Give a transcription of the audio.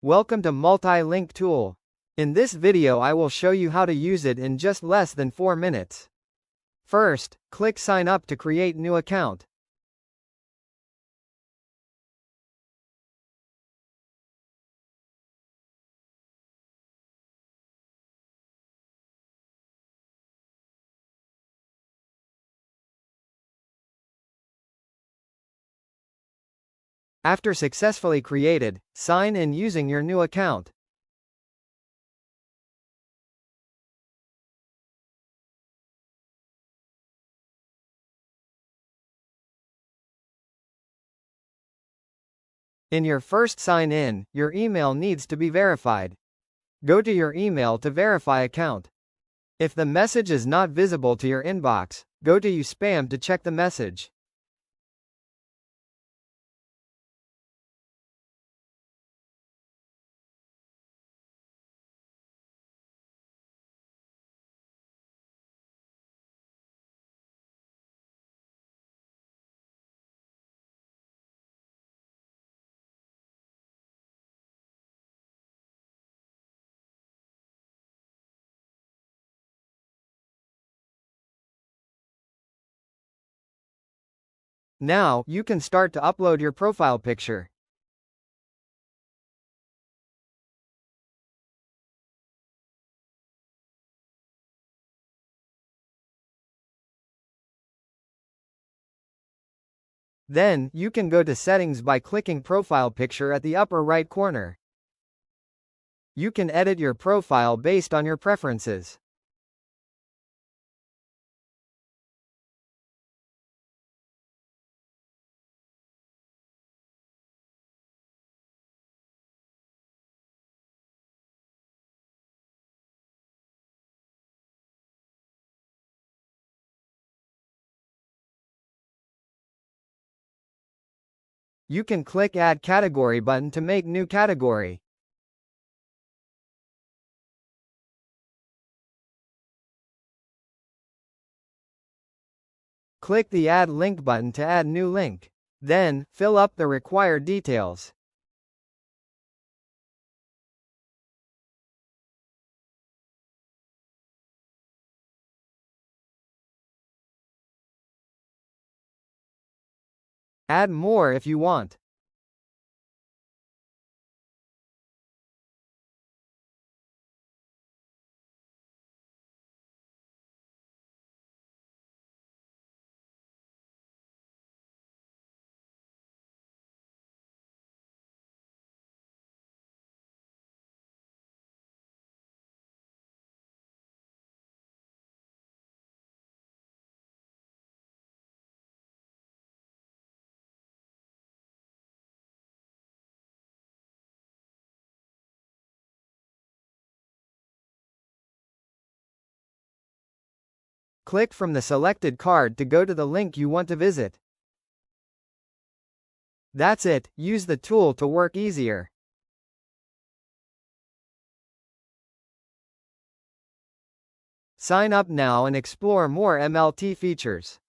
Welcome to Multi-Link Tool. In this video I will show you how to use it in just less than 4 minutes. First, click Sign Up to create new account. After successfully created, sign in using your new account. In your first sign in, your email needs to be verified. Go to your email to verify account. If the message is not visible to your inbox, go to your spam to check the message. Now, you can start to upload your profile picture. Then, you can go to Settings by clicking Profile Picture at the upper right corner. You can edit your profile based on your preferences. You can click Add Category button to make new category. Click the Add Link button to add new link. Then, fill up the required details. Add more if you want. Click from the selected card to go to the link you want to visit. That's it, use the tool to work easier. Sign up now and explore more MLT features.